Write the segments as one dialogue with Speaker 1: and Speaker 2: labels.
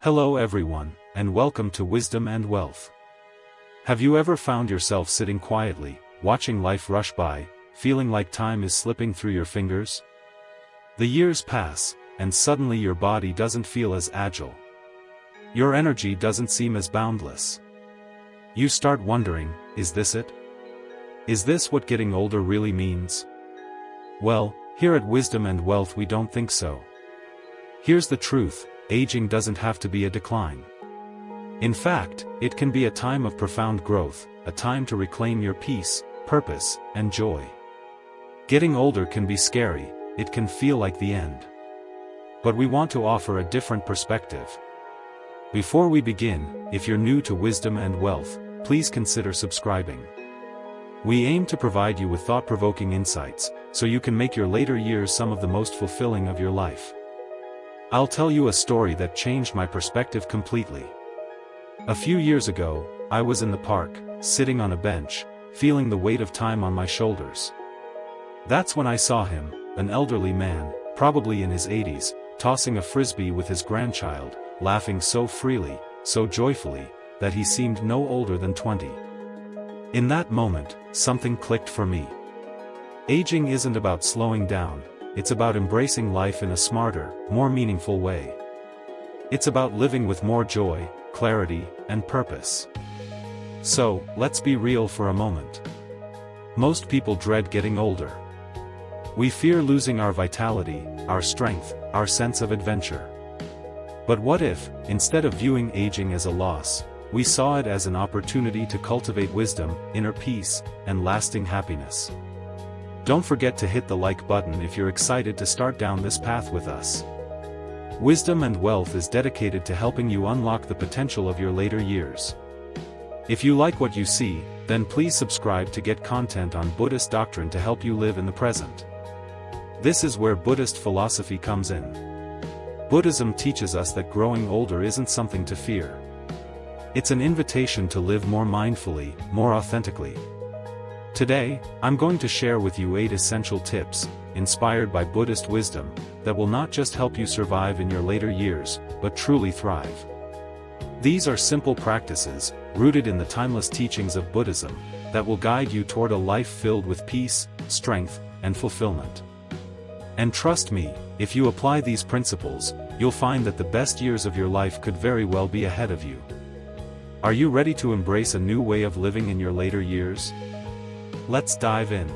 Speaker 1: Hello everyone, and welcome to Wisdom and Wealth. Have you ever found yourself sitting quietly, watching life rush by, feeling like time is slipping through your fingers? The years pass, and suddenly your body doesn't feel as agile. Your energy doesn't seem as boundless. You start wondering, is this it? Is this what getting older really means? Well, here at Wisdom and Wealth we don't think so. Here's the truth. Aging doesn't have to be a decline. In fact, it can be a time of profound growth, a time to reclaim your peace, purpose, and joy. Getting older can be scary, it can feel like the end. But we want to offer a different perspective. Before we begin, if you're new to Wisdom and Wealth, please consider subscribing. We aim to provide you with thought-provoking insights, so you can make your later years some of the most fulfilling of your life. I'll tell you a story that changed my perspective completely. A few years ago, I was in the park, sitting on a bench, feeling the weight of time on my shoulders. That's when I saw him, an elderly man, probably in his 80s, tossing a frisbee with his grandchild, laughing so freely, so joyfully, that he seemed no older than 20. In that moment, something clicked for me. Aging isn't about slowing down. It's about embracing life in a smarter, more meaningful way. It's about living with more joy, clarity, and purpose. So, let's be real for a moment. Most people dread getting older. We fear losing our vitality, our strength, our sense of adventure. But what if, instead of viewing aging as a loss, we saw it as an opportunity to cultivate wisdom, inner peace, and lasting happiness? Don't forget to hit the like button if you're excited to start down this path with us. Wisdom and Wealth is dedicated to helping you unlock the potential of your later years. If you like what you see, then please subscribe to get content on Buddhist doctrine to help you live in the present. This is where Buddhist philosophy comes in. Buddhism teaches us that growing older isn't something to fear. It's an invitation to live more mindfully, more authentically. Today, I'm going to share with you 8 essential tips, inspired by Buddhist wisdom, that will not just help you survive in your later years, but truly thrive. These are simple practices, rooted in the timeless teachings of Buddhism, that will guide you toward a life filled with peace, strength, and fulfillment. And trust me, if you apply these principles, you'll find that the best years of your life could very well be ahead of you. Are you ready to embrace a new way of living in your later years? Let's dive in.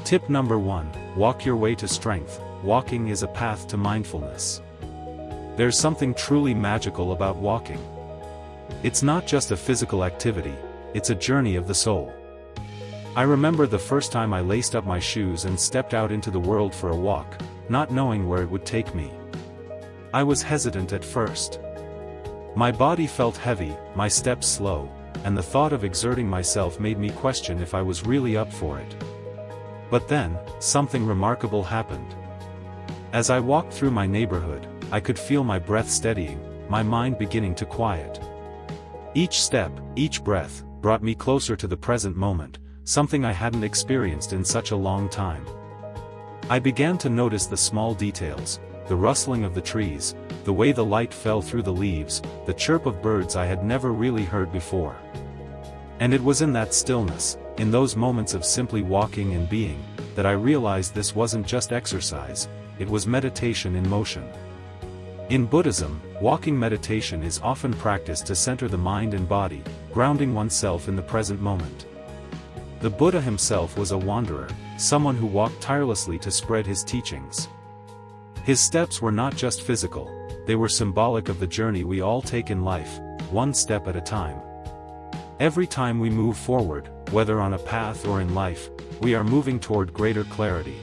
Speaker 1: Tip number 1, walk your way to strength. Walking is a path to mindfulness. There's something truly magical about walking. It's not just a physical activity, it's a journey of the soul. I remember the first time I laced up my shoes and stepped out into the world for a walk, not knowing where it would take me. I was hesitant at first. My body felt heavy, my steps slow, and the thought of exerting myself made me question if I was really up for it. But then, something remarkable happened. As I walked through my neighborhood, I could feel my breath steadying, my mind beginning to quiet. Each step, each breath, brought me closer to the present moment, something I hadn't experienced in such a long time. I began to notice the small details, the rustling of the trees, the way the light fell through the leaves, the chirp of birds I had never really heard before. And it was in that stillness, in those moments of simply walking and being, that I realized this wasn't just exercise, it was meditation in motion. In Buddhism, walking meditation is often practiced to center the mind and body, grounding oneself in the present moment. The Buddha himself was a wanderer, someone who walked tirelessly to spread his teachings. His steps were not just physical, they were symbolic of the journey we all take in life, one step at a time. Every time we move forward, whether on a path or in life, we are moving toward greater clarity,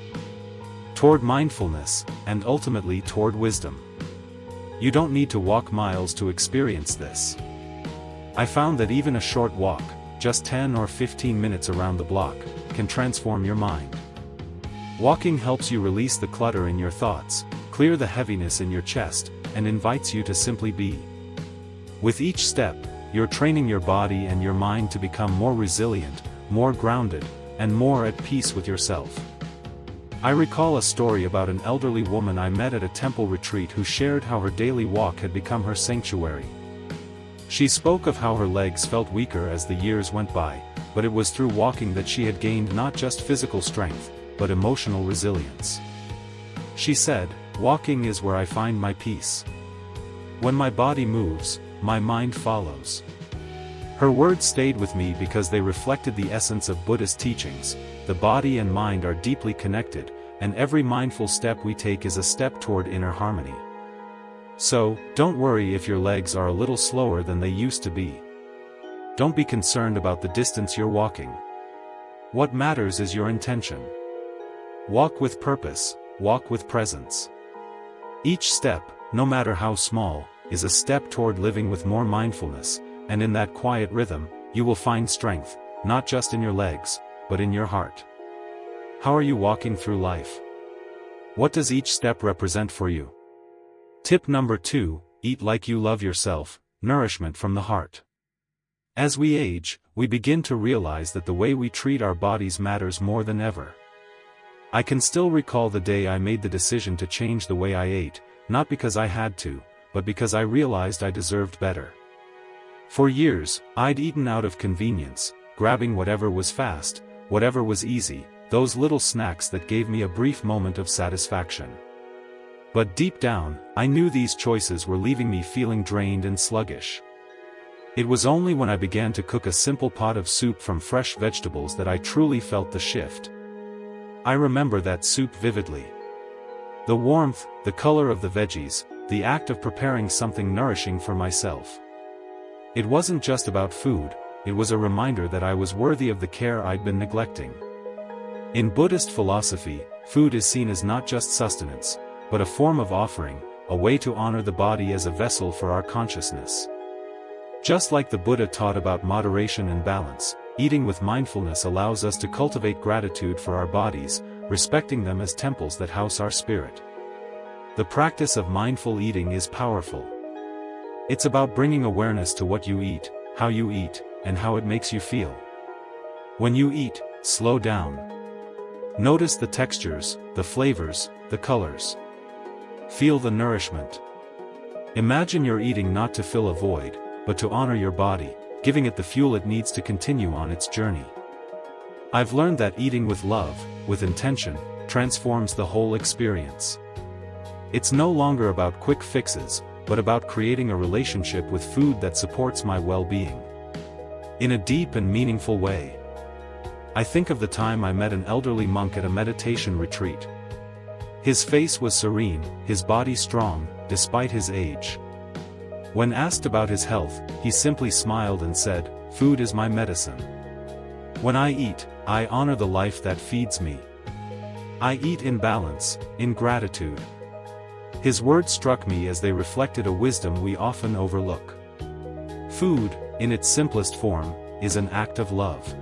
Speaker 1: toward mindfulness, and ultimately toward wisdom. You don't need to walk miles to experience this. I found that even a short walk, just 10 or 15 minutes around the block, can transform your mind. Walking helps you release the clutter in your thoughts, clear the heaviness in your chest, and invites you to simply be. With each step, you're training your body and your mind to become more resilient, more grounded, and more at peace with yourself. I recall a story about an elderly woman I met at a temple retreat who shared how her daily walk had become her sanctuary. She spoke of how her legs felt weaker as the years went by, but it was through walking that she had gained not just physical strength, but emotional resilience. She said, "Walking is where I find my peace. When my body moves, my mind follows." Her words stayed with me because they reflected the essence of Buddhist teachings. The body and mind are deeply connected, and every mindful step we take is a step toward inner harmony. So, don't worry if your legs are a little slower than they used to be. Don't be concerned about the distance you're walking. What matters is your intention. Walk with purpose, walk with presence. Each step, no matter how small, is a step toward living with more mindfulness, and in that quiet rhythm, you will find strength, not just in your legs, but in your heart. How are you walking through life? What does each step represent for you? Tip number 2, eat like you love yourself, nourishment from the heart. As we age, we begin to realize that the way we treat our bodies matters more than ever. I can still recall the day I made the decision to change the way I ate, not because I had to, but because I realized I deserved better. For years, I'd eaten out of convenience, grabbing whatever was fast, whatever was easy, those little snacks that gave me a brief moment of satisfaction. But deep down, I knew these choices were leaving me feeling drained and sluggish. It was only when I began to cook a simple pot of soup from fresh vegetables that I truly felt the shift. I remember that soup vividly. The warmth, the color of the veggies, the act of preparing something nourishing for myself. It wasn't just about food, it was a reminder that I was worthy of the care I'd been neglecting. In Buddhist philosophy, food is seen as not just sustenance, but a form of offering, a way to honor the body as a vessel for our consciousness. Just like the Buddha taught about moderation and balance, eating with mindfulness allows us to cultivate gratitude for our bodies, respecting them as temples that house our spirit. The practice of mindful eating is powerful. It's about bringing awareness to what you eat, how you eat, and how it makes you feel. When you eat, slow down. Notice the textures, the flavors, the colors. Feel the nourishment. Imagine you're eating not to fill a void, but to honor your body, giving it the fuel it needs to continue on its journey. I've learned that eating with love, with intention, transforms the whole experience. It's no longer about quick fixes, but about creating a relationship with food that supports my well-being. In a deep and meaningful way. I think of the time I met an elderly monk at a meditation retreat. His face was serene, his body strong, despite his age. When asked about his health, he simply smiled and said, "Food is my medicine. When I eat, I honor the life that feeds me. I eat in balance, in gratitude." His words struck me as they reflected a wisdom we often overlook. Food, in its simplest form, is an act of love.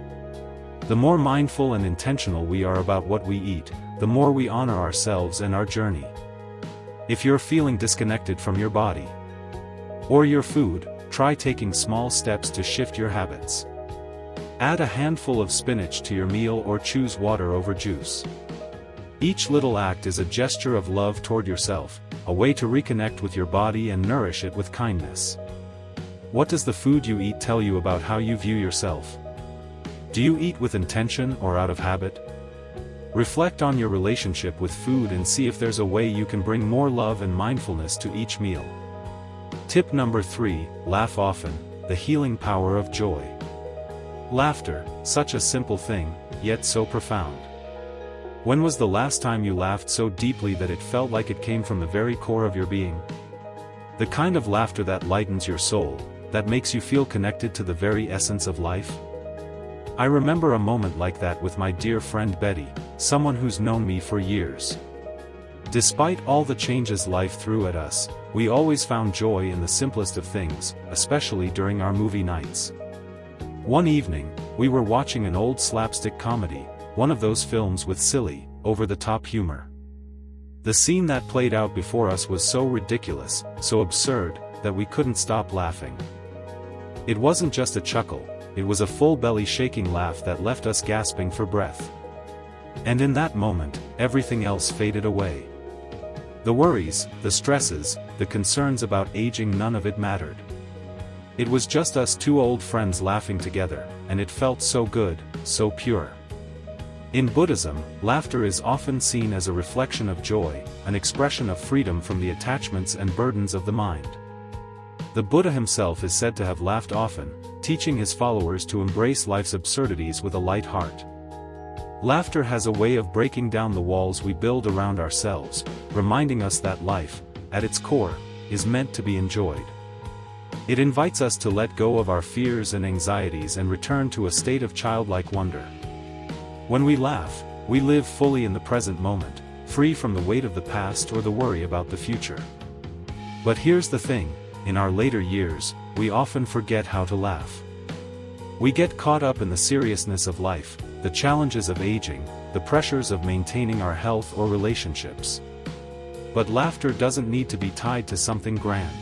Speaker 1: The more mindful and intentional we are about what we eat, the more we honor ourselves and our journey. If you're feeling disconnected from your body or your food, try taking small steps to shift your habits. Add a handful of spinach to your meal or choose water over juice. Each little act is a gesture of love toward yourself, a way to reconnect with your body and nourish it with kindness. What does the food you eat tell you about how you view yourself? Do you eat with intention or out of habit? Reflect on your relationship with food and see if there's a way you can bring more love and mindfulness to each meal. Tip number 3, laugh often, the healing power of joy. Laughter, such a simple thing, yet so profound. When was the last time you laughed so deeply that it felt like it came from the very core of your being? The kind of laughter that lightens your soul, that makes you feel connected to the very essence of life? I remember a moment like that with my dear friend Betty, someone who's known me for years. Despite all the changes life threw at us, we always found joy in the simplest of things, especially during our movie nights. One evening, we were watching an old slapstick comedy, one of those films with silly, over-the-top humor. The scene that played out before us was so ridiculous, so absurd, that we couldn't stop laughing. It wasn't just a chuckle, it was a full belly shaking laugh that left us gasping for breath. And in that moment, everything else faded away. The worries, the stresses, the concerns about aging, none of it mattered. It was just us two old friends laughing together, and it felt so good, so pure. In Buddhism, laughter is often seen as a reflection of joy, an expression of freedom from the attachments and burdens of the mind. The Buddha himself is said to have laughed often, teaching his followers to embrace life's absurdities with a light heart. Laughter has a way of breaking down the walls we build around ourselves, reminding us that life, at its core, is meant to be enjoyed. It invites us to let go of our fears and anxieties and return to a state of childlike wonder. When we laugh, we live fully in the present moment, free from the weight of the past or the worry about the future. But here's the thing, in our later years, we often forget how to laugh. We get caught up in the seriousness of life, the challenges of aging, the pressures of maintaining our health or relationships. But laughter doesn't need to be tied to something grand.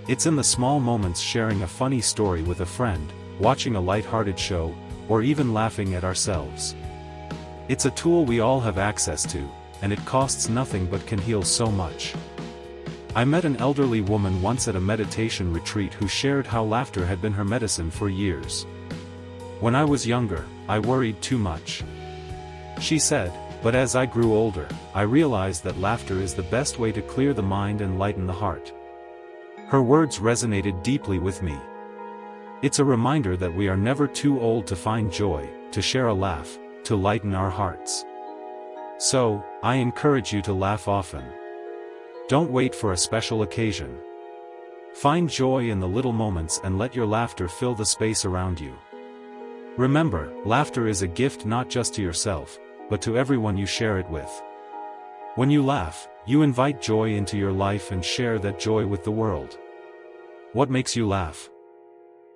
Speaker 1: It's in the small moments, sharing a funny story with a friend, watching a light-hearted show, or even laughing at ourselves. It's a tool we all have access to, and it costs nothing but can heal so much. I met an elderly woman once at a meditation retreat who shared how laughter had been her medicine for years. When I was younger, I worried too much. She said, but as I grew older, I realized that laughter is the best way to clear the mind and lighten the heart. Her words resonated deeply with me. It's a reminder that we are never too old to find joy, to share a laugh, to lighten our hearts. So, I encourage you to laugh often. Don't wait for a special occasion. Find joy in the little moments and let your laughter fill the space around you. Remember, laughter is a gift not just to yourself, but to everyone you share it with. When you laugh, you invite joy into your life and share that joy with the world. What makes you laugh?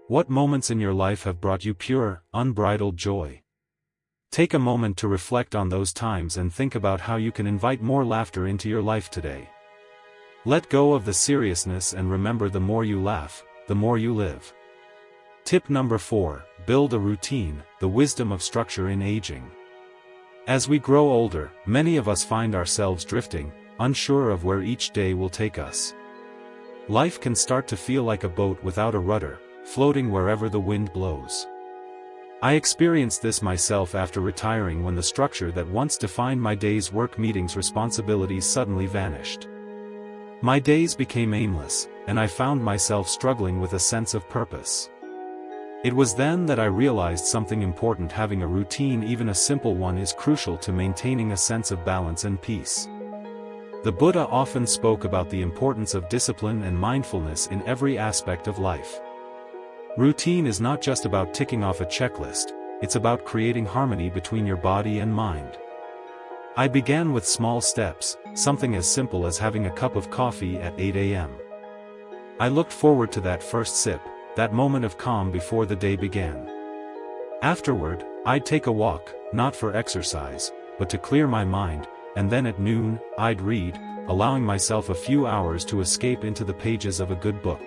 Speaker 1: What moments in your life have brought you pure, unbridled joy? Take a moment to reflect on those times and think about how you can invite more laughter into your life today. Let go of the seriousness and remember, the more you laugh, the more you live. Tip number 4, build a routine, the wisdom of structure in aging. As we grow older, many of us find ourselves drifting, unsure of where each day will take us. Life can start to feel like a boat without a rudder, floating wherever the wind blows. I experienced this myself after retiring, when the structure that once defined my day's work, meetings, responsibilities suddenly vanished. My days became aimless, and I found myself struggling with a sense of purpose. It was then that I realized something important: having a routine, even a simple one, is crucial to maintaining a sense of balance and peace. The Buddha often spoke about the importance of discipline and mindfulness in every aspect of life. Routine is not just about ticking off a checklist, it's about creating harmony between your body and mind. I began with small steps, something as simple as having a cup of coffee at 8 a.m. I looked forward to that first sip, that moment of calm before the day began. Afterward, I'd take a walk, not for exercise, but to clear my mind, and then at noon, I'd read, allowing myself a few hours to escape into the pages of a good book.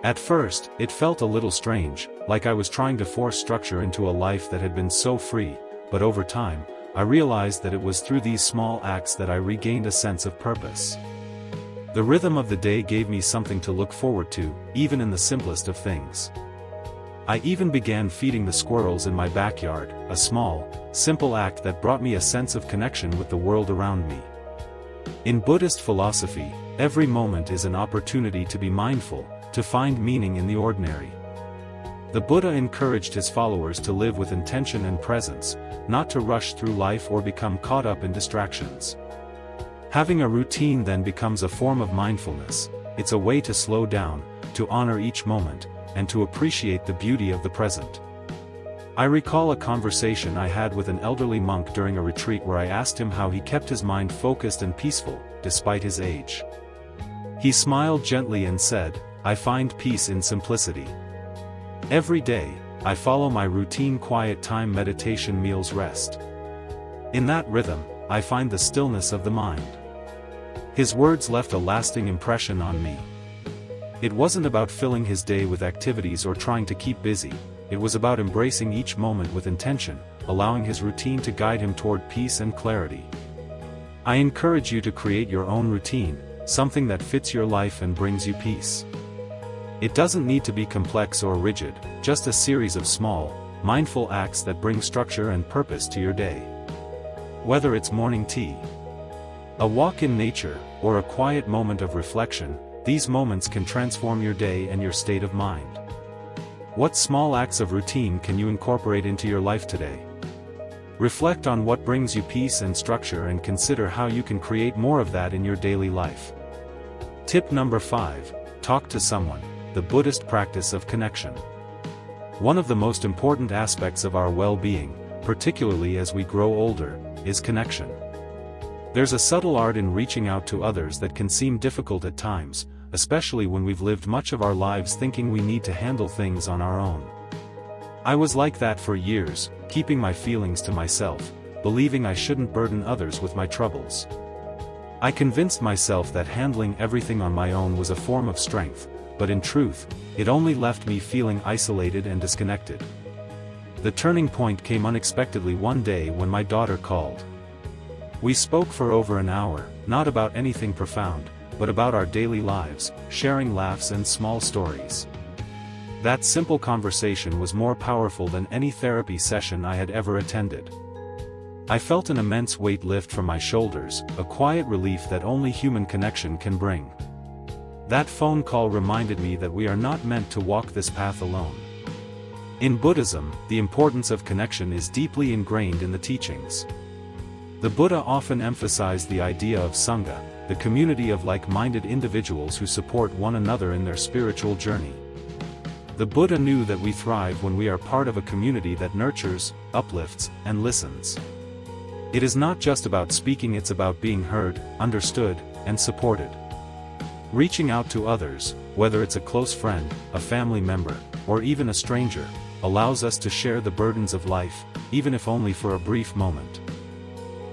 Speaker 1: At first, it felt a little strange, like I was trying to force structure into a life that had been so free, but over time, I realized that it was through these small acts that I regained a sense of purpose. The rhythm of the day gave me something to look forward to, even in the simplest of things. I even began feeding the squirrels in my backyard, a small, simple act that brought me a sense of connection with the world around me. In Buddhist philosophy, every moment is an opportunity to be mindful, to find meaning in the ordinary. The Buddha encouraged his followers to live with intention and presence, not to rush through life or become caught up in distractions. Having a routine then becomes a form of mindfulness. It's a way to slow down, to honor each moment, and to appreciate the beauty of the present. I recall a conversation I had with an elderly monk during a retreat where I asked him how he kept his mind focused and peaceful, despite his age. He smiled gently and said, "I find peace in simplicity. Every day, I follow my routine: quiet time, meditation, meals, rest. In that rhythm, I find the stillness of the mind." His words left a lasting impression on me. It wasn't about filling his day with activities or trying to keep busy, it was about embracing each moment with intention, allowing his routine to guide him toward peace and clarity. I encourage you to create your own routine, something that fits your life and brings you peace. It doesn't need to be complex or rigid, just a series of small, mindful acts that bring structure and purpose to your day. Whether it's morning tea, a walk in nature, or a quiet moment of reflection, these moments can transform your day and your state of mind. What small acts of routine can you incorporate into your life today? Reflect on what brings you peace and structure and consider how you can create more of that in your daily life. Tip number 5, talk to someone, the Buddhist practice of connection. One of the most important aspects of our well-being, particularly as we grow older, is connection. There's a subtle art in reaching out to others that can seem difficult at times, especially when we've lived much of our lives thinking we need to handle things on our own. I was like that for years, keeping my feelings to myself, believing I shouldn't burden others with my troubles. I convinced myself that handling everything on my own was a form of strength, but in truth, it only left me feeling isolated and disconnected. The turning point came unexpectedly one day when my daughter called. We spoke for over an hour, not about anything profound, but about our daily lives, sharing laughs and small stories. That simple conversation was more powerful than any therapy session I had ever attended. I felt an immense weight lift from my shoulders, a quiet relief that only human connection can bring. That phone call reminded me that we are not meant to walk this path alone. In Buddhism, the importance of connection is deeply ingrained in the teachings. The Buddha often emphasized the idea of Sangha, the community of like-minded individuals who support one another in their spiritual journey. The Buddha knew that we thrive when we are part of a community that nurtures, uplifts, and listens. It is not just about speaking, it's about being heard, understood, and supported. Reaching out to others, whether it's a close friend, a family member, or even a stranger, allows us to share the burdens of life, even if only for a brief moment.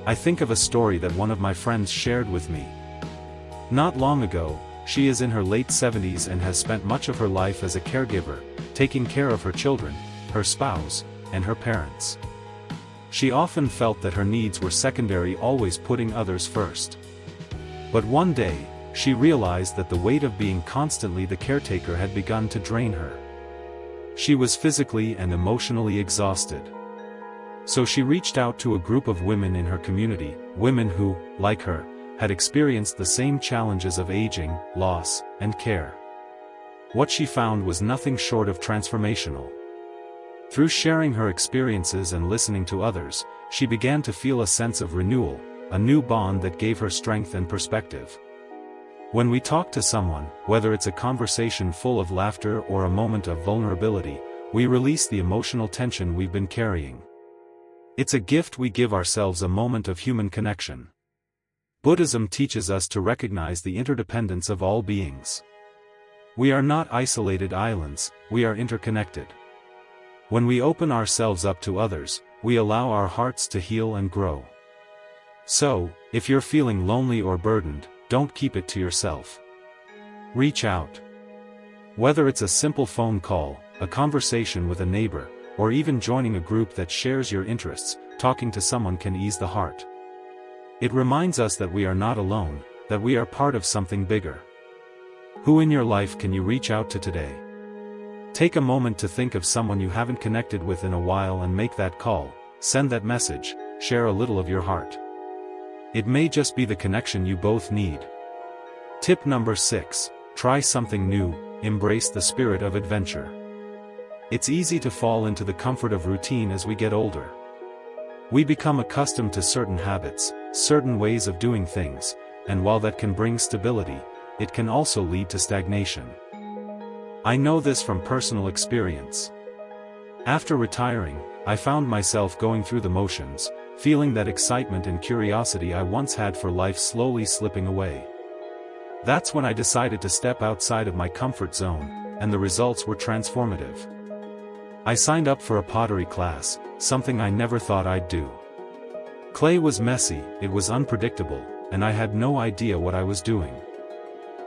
Speaker 1: I think of a story that one of my friends shared with me. Not long ago, she is in her late 70s and has spent much of her life as a caregiver, taking care of her children, her spouse, and her parents. She often felt that her needs were secondary, always putting others first. But one day, she realized that the weight of being constantly the caretaker had begun to drain her. She was physically and emotionally exhausted. So she reached out to a group of women in her community, women who, like her, had experienced the same challenges of aging, loss, and care. What she found was nothing short of transformational. Through sharing her experiences and listening to others, she began to feel a sense of renewal, a new bond that gave her strength and perspective. When we talk to someone, whether it's a conversation full of laughter or a moment of vulnerability, we release the emotional tension we've been carrying. It's a gift we give ourselves, a moment of human connection. Buddhism teaches us to recognize the interdependence of all beings. We are not isolated islands, we are interconnected. When we open ourselves up to others, we allow our hearts to heal and grow. So, if you're feeling lonely or burdened, don't keep it to yourself. Reach out. Whether it's a simple phone call, a conversation with a neighbor, or even joining a group that shares your interests, talking to someone can ease the heart. It reminds us that we are not alone, that we are part of something bigger. Who in your life can you reach out to today? Take a moment to think of someone you haven't connected with in a while and make that call, send that message, share a little of your heart. It may just be the connection you both need. Tip number 6, try something new, embrace the spirit of adventure. It's easy to fall into the comfort of routine as we get older. We become accustomed to certain habits, certain ways of doing things, and while that can bring stability, it can also lead to stagnation. I know this from personal experience. After retiring, I found myself going through the motions, feeling that excitement and curiosity I once had for life slowly slipping away. That's when I decided to step outside of my comfort zone, and the results were transformative. I signed up for a pottery class, something I never thought I'd do. Clay was messy, it was unpredictable, and I had no idea what I was doing.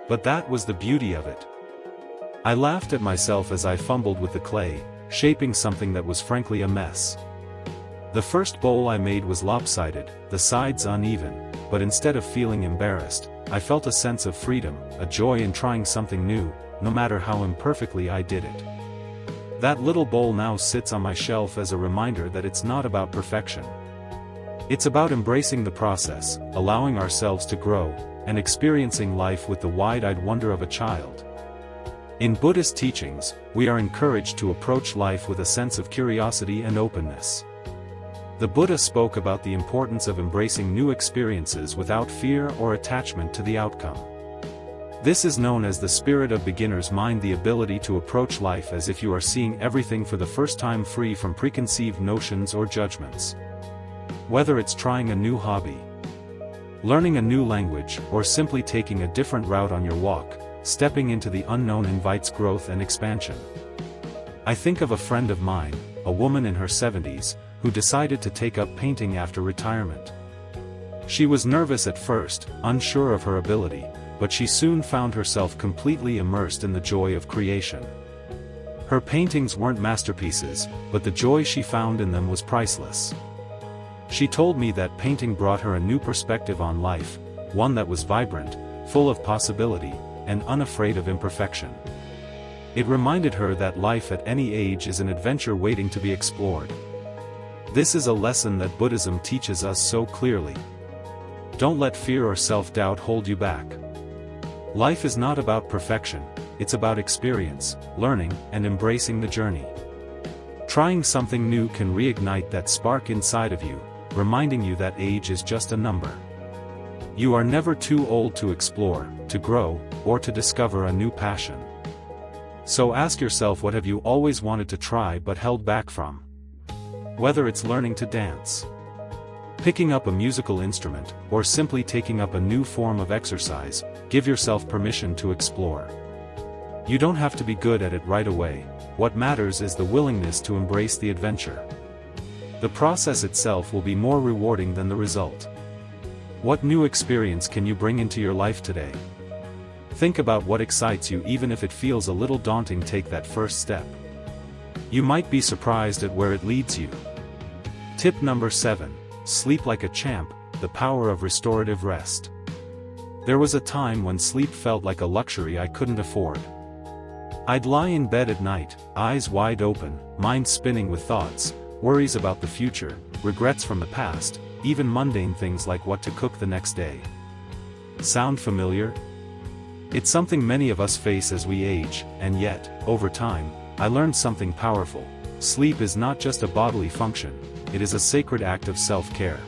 Speaker 1: But that was the beauty of it. I laughed at myself as I fumbled with the clay, shaping something that was frankly a mess. The first bowl I made was lopsided, the sides uneven, but instead of feeling embarrassed, I felt a sense of freedom, a joy in trying something new, no matter how imperfectly I did it. That little bowl now sits on my shelf as a reminder that it's not about perfection. It's about embracing the process, allowing ourselves to grow, and experiencing life with the wide-eyed wonder of a child. In Buddhist teachings, we are encouraged to approach life with a sense of curiosity and openness. The Buddha spoke about the importance of embracing new experiences without fear or attachment to the outcome. This is known as the spirit of beginner's mind, the ability to approach life as if you are seeing everything for the first time, free from preconceived notions or judgments. Whether it's trying a new hobby, learning a new language, or simply taking a different route on your walk, stepping into the unknown invites growth and expansion. I think of a friend of mine, a woman in her 70s, who decided to take up painting after retirement. She was nervous at first, unsure of her ability, but she soon found herself completely immersed in the joy of creation. Her paintings weren't masterpieces, but the joy she found in them was priceless. She told me that painting brought her a new perspective on life, one that was vibrant, full of possibility, and unafraid of imperfection. It reminded her that life at any age is an adventure waiting to be explored. This is a lesson that Buddhism teaches us so clearly. Don't let fear or self-doubt hold you back. Life is not about perfection, it's about experience, learning, and embracing the journey. Trying something new can reignite that spark inside of you, reminding you that age is just a number. You are never too old to explore, to grow, or to discover a new passion. So ask yourself, what have you always wanted to try but held back from? Whether it's learning to dance, picking up a musical instrument, or simply taking up a new form of exercise, give yourself permission to explore. You don't have to be good at it right away. What matters is the willingness to embrace the adventure. The process itself will be more rewarding than the result. What new experience can you bring into your life today? Think about what excites you, even if it feels a little daunting. Take that first step. You might be surprised at where it leads you. Tip number 7. Sleep like a champ, the power of restorative rest. There was a time when sleep felt like a luxury I couldn't afford. I'd lie in bed at night, eyes wide open, mind spinning with thoughts, worries about the future, regrets from the past, even mundane things like what to cook the next day. Sound familiar? It's something many of us face as we age, and yet, over time, I learned something powerful. Sleep is not just a bodily function, it is a sacred act of self-care.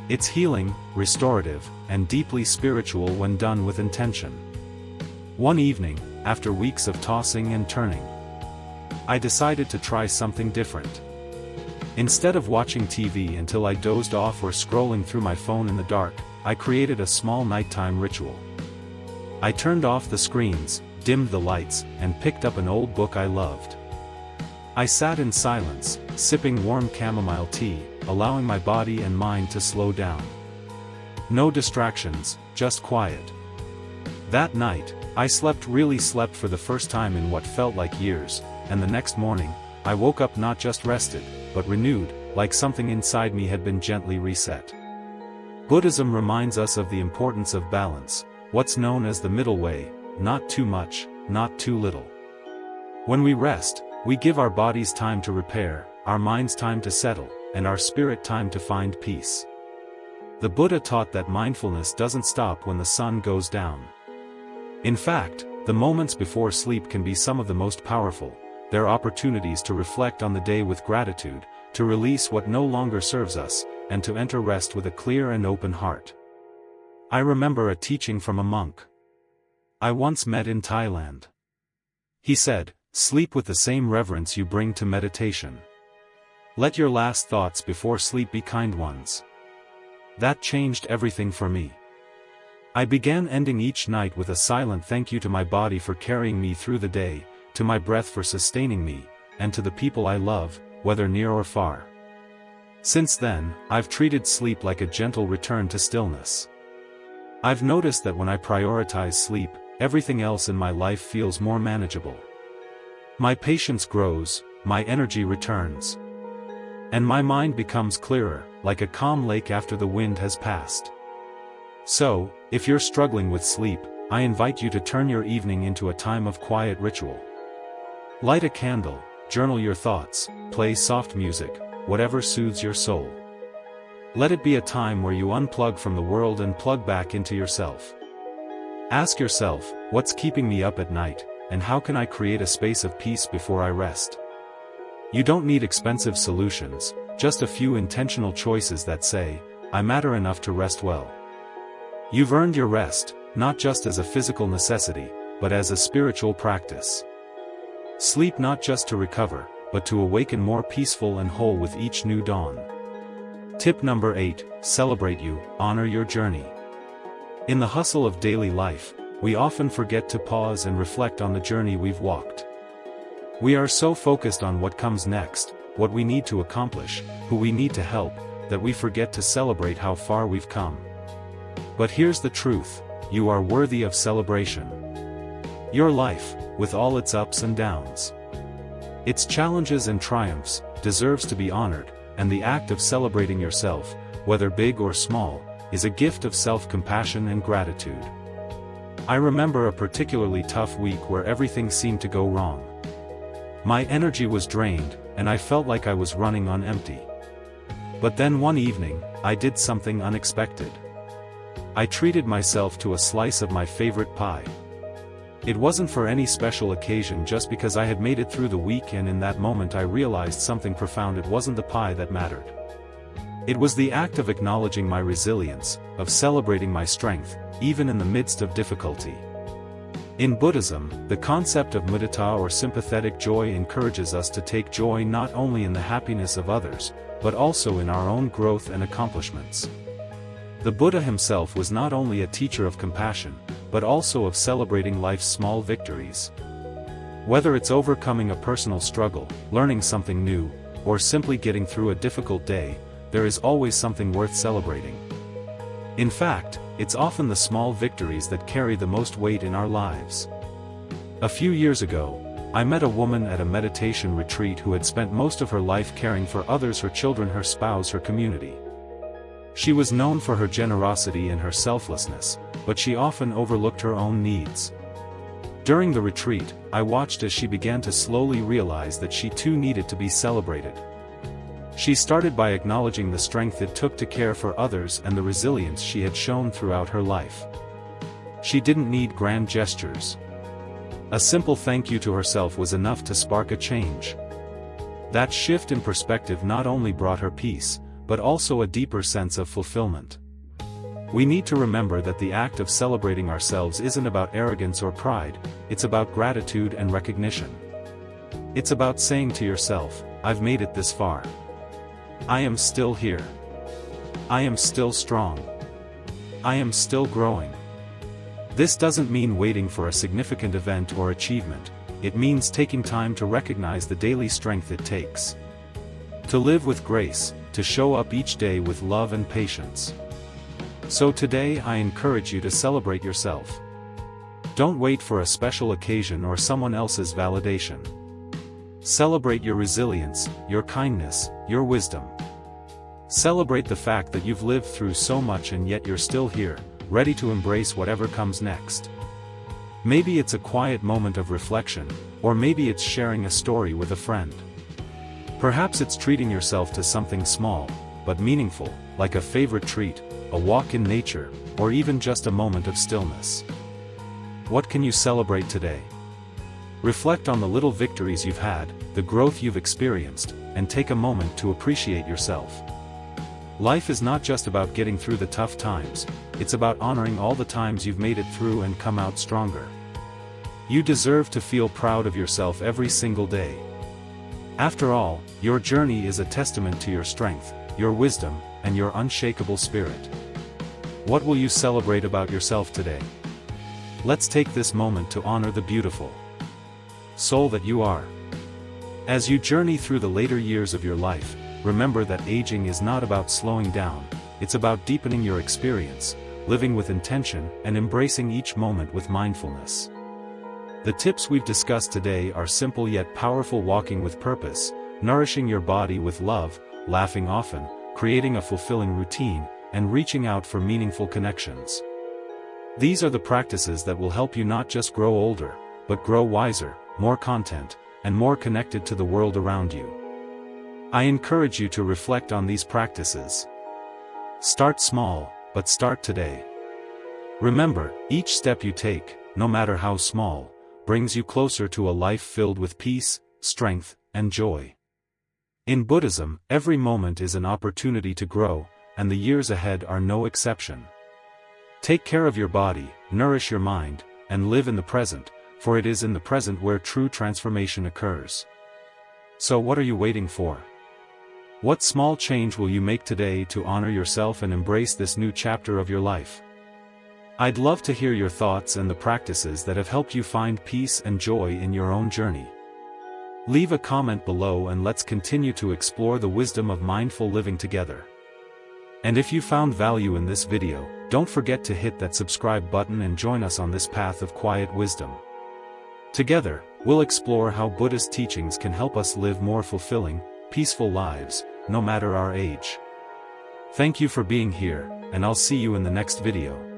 Speaker 1: It's healing, restorative, and deeply spiritual when done with intention. One evening, after weeks of tossing and turning, I decided to try something different. Instead of watching TV until I dozed off or scrolling through my phone in the dark, I created a small nighttime ritual. I turned off the screens, dimmed the lights, and picked up an old book I loved. I sat in silence, sipping warm chamomile tea, allowing my body and mind to slow down. No distractions, just quiet. That night, I really slept for the first time in what felt like years, and the next morning, I woke up not just rested, but renewed, like something inside me had been gently reset. Buddhism reminds us of the importance of balance, what's known as the middle way, not too much, not too little. When we rest, we give our bodies time to repair, our minds time to settle, and our spirit time to find peace. The Buddha taught that mindfulness doesn't stop when the sun goes down. In fact, the moments before sleep can be some of the most powerful. They're opportunities to reflect on the day with gratitude, to release what no longer serves us, and to enter rest with a clear and open heart. I remember a teaching from a monk I once met in Thailand. He said, "Sleep with the same reverence you bring to meditation. Let your last thoughts before sleep be kind ones." That changed everything for me. I began ending each night with a silent thank you to my body for carrying me through the day, to my breath for sustaining me, and to the people I love, whether near or far. Since then, I've treated sleep like a gentle return to stillness. I've noticed that when I prioritize sleep, everything else in my life feels more manageable. My patience grows, my energy returns. And my mind becomes clearer, like a calm lake after the wind has passed. So, if you're struggling with sleep, I invite you to turn your evening into a time of quiet ritual. Light a candle, journal your thoughts, play soft music, whatever soothes your soul. Let it be a time where you unplug from the world and plug back into yourself. Ask yourself, what's keeping me up at night, and how can I create a space of peace before I rest? You don't need expensive solutions, just a few intentional choices that say, I matter enough to rest well. You've earned your rest, not just as a physical necessity, but as a spiritual practice. Sleep not just to recover, but to awaken more peaceful and whole with each new dawn. Tip number 8, celebrate you, honor your journey. In the hustle of daily life, we often forget to pause and reflect on the journey we've walked. We are so focused on what comes next, what we need to accomplish, who we need to help, that we forget to celebrate how far we've come. But here's the truth, you are worthy of celebration. Your life, with all its ups and downs, its challenges and triumphs, deserves to be honored, and the act of celebrating yourself, whether big or small, is a gift of self-compassion and gratitude. I remember a particularly tough week where everything seemed to go wrong. My energy was drained, and I felt like I was running on empty. But then one evening, I did something unexpected. I treated myself to a slice of my favorite pie. It wasn't for any special occasion, just because I had made it through the week, and in that moment I realized something profound. It wasn't the pie that mattered. It was the act of acknowledging my resilience, of celebrating my strength, even in the midst of difficulty. In Buddhism, the concept of mudita or sympathetic joy encourages us to take joy not only in the happiness of others, but also in our own growth and accomplishments. The Buddha himself was not only a teacher of compassion, but also of celebrating life's small victories. Whether it's overcoming a personal struggle, learning something new, or simply getting through a difficult day, there is always something worth celebrating. In fact, it's often the small victories that carry the most weight in our lives. A few years ago, I met a woman at a meditation retreat who had spent most of her life caring for others, her children, her spouse, her community. She was known for her generosity and her selflessness, but she often overlooked her own needs. During the retreat, I watched as she began to slowly realize that she too needed to be celebrated. She started by acknowledging the strength it took to care for others and the resilience she had shown throughout her life. She didn't need grand gestures. A simple thank you to herself was enough to spark a change. That shift in perspective not only brought her peace, but also a deeper sense of fulfillment. We need to remember that the act of celebrating ourselves isn't about arrogance or pride, it's about gratitude and recognition. It's about saying to yourself, I've made it this far. I am still here. I am still strong. I am still growing. This doesn't mean waiting for a significant event or achievement, it means taking time to recognize the daily strength it takes. To live with grace, to show up each day with love and patience. So today I encourage you to celebrate yourself. Don't wait for a special occasion or someone else's validation. Celebrate your resilience, your kindness, your wisdom. Celebrate the fact that you've lived through so much and yet you're still here, ready to embrace whatever comes next. Maybe it's a quiet moment of reflection, or maybe it's sharing a story with a friend. Perhaps it's treating yourself to something small, but meaningful, like a favorite treat, a walk in nature, or even just a moment of stillness. What can you celebrate today? Reflect on the little victories you've had, the growth you've experienced, and take a moment to appreciate yourself. Life is not just about getting through the tough times, it's about honoring all the times you've made it through and come out stronger. You deserve to feel proud of yourself every single day. After all, your journey is a testament to your strength, your wisdom, and your unshakable spirit. What will you celebrate about yourself today? Let's take this moment to honor the beautiful soul that you are. As you journey through the later years of your life, remember that aging is not about slowing down, it's about deepening your experience, living with intention, and embracing each moment with mindfulness. The tips we've discussed today are simple yet powerful: walking with purpose, nourishing your body with love, laughing often, creating a fulfilling routine, and reaching out for meaningful connections. These are the practices that will help you not just grow older, but grow wiser, more content, and more connected to the world around you. I encourage you to reflect on these practices. Start small, but start today. Remember, each step you take, no matter how small, brings you closer to a life filled with peace, strength, and joy. In Buddhism, every moment is an opportunity to grow, and the years ahead are no exception. Take care of your body, nourish your mind, and live in the present, for it is in the present where true transformation occurs. So what are you waiting for? What small change will you make today to honor yourself and embrace this new chapter of your life? I'd love to hear your thoughts and the practices that have helped you find peace and joy in your own journey. Leave a comment below and let's continue to explore the wisdom of mindful living together. And if you found value in this video, don't forget to hit that subscribe button and join us on this path of quiet wisdom. Together, we'll explore how Buddhist teachings can help us live more fulfilling, peaceful lives, no matter our age. Thank you for being here, and I'll see you in the next video.